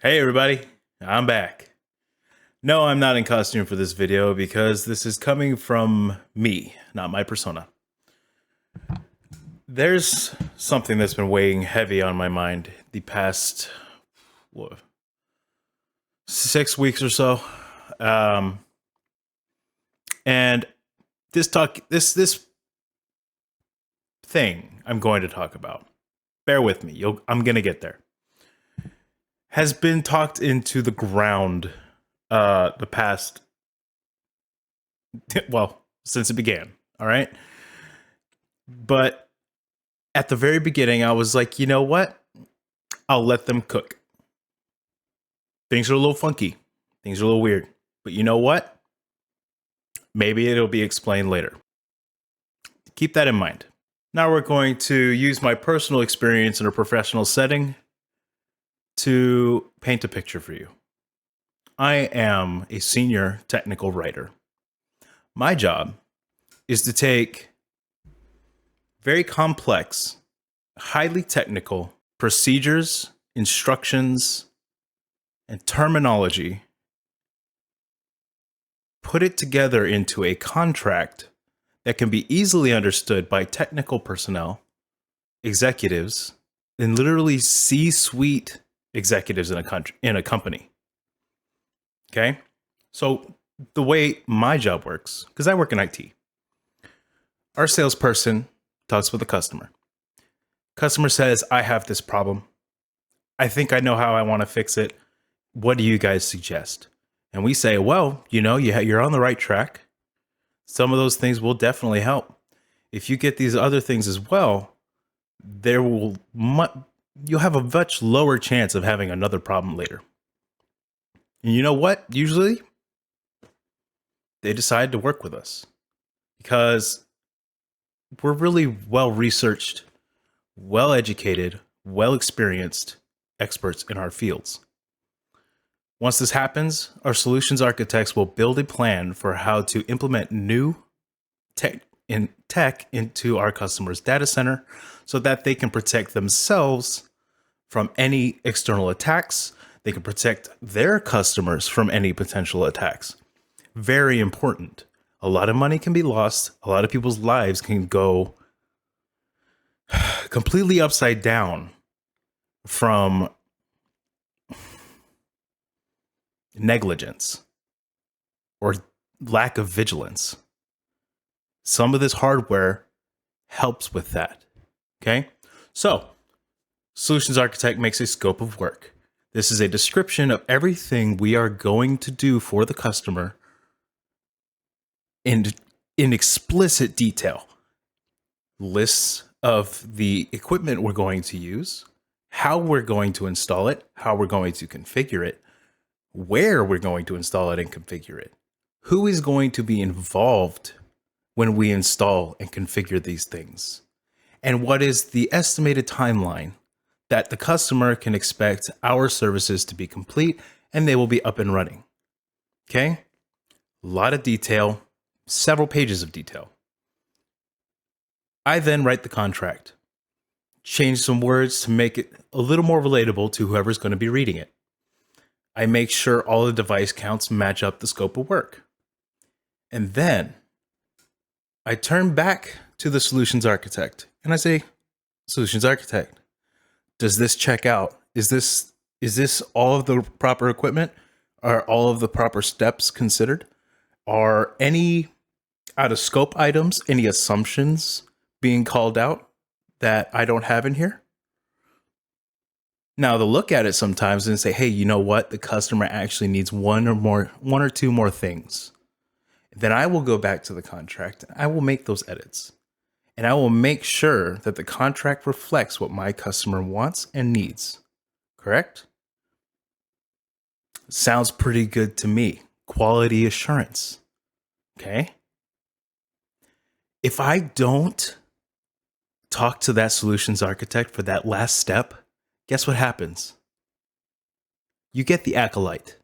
Hey everybody, I'm back. No, I'm not in costume for this video because this is coming from me, not my persona. There's something that's been weighing heavy on my mind the past 6 weeks or so. And this thing I'm going to talk about, bear with me, I'm gonna get there, has been talked into the ground the past, well, since it began, all right? But at the very beginning, I was like, you know what? I'll let them cook. Things are a little funky. Things are a little weird. But you know what? Maybe it'll be explained later. Keep that in mind. Now we're going to use my personal experience in a professional setting to paint a picture for you. I am a senior technical writer. My job is to take very complex, highly technical procedures, instructions, and terminology, put it together into a contract that can be easily understood by technical personnel, executives, and literally C-suite executives in a company. Okay? So the way my job works, because I work in IT, our salesperson talks with the customer. Customer says, I have this problem. I think I know how I want to fix it. What do you guys suggest? And we say, well, you're on the right track. Some of those things will definitely help. If you get these other things as well, you'll have a much lower chance of having another problem later. And you know what? Usually, they decide to work with us because we're really well-researched, well-educated, well-experienced experts in our fields. Once this happens, our solutions architects will build a plan for how to implement new tech into our customer's data center so that they can protect themselves from any external attacks. They can protect their customers from any potential attacks. Very important. A lot of money can be lost. A lot of people's lives can go completely upside down from negligence or lack of vigilance. Some of this hardware helps with that. Okay? So, Solutions Architect makes a scope of work. This is a description of everything we are going to do for the customer in explicit detail. Lists of the equipment we're going to use, how we're going to install it, how we're going to configure it, where we're going to install it and configure it, who is going to be involved when we install and configure these things, and what is the estimated timeline that the customer can expect our services to be complete and they will be up and running. Okay? A lot of detail, several pages of detail. I then write the contract, change some words to make it a little more relatable to whoever's going to be reading it. I make sure all the device counts match up the scope of work. And then I turn back to the solutions architect and I say, Solutions Architect, does this check out? Is this all of the proper equipment? Are all of the proper steps considered? Are any out of scope items, any assumptions being called out that I don't have in here? Now they'll look at it sometimes and say, hey, you know what? The customer actually needs one or two more things. Then I will go back to the contract and I will make those edits. And I will make sure that the contract reflects what my customer wants and needs. Correct? Sounds pretty good to me. Quality assurance. Okay? If I don't talk to that solutions architect for that last step, guess what happens? You get the acolyte.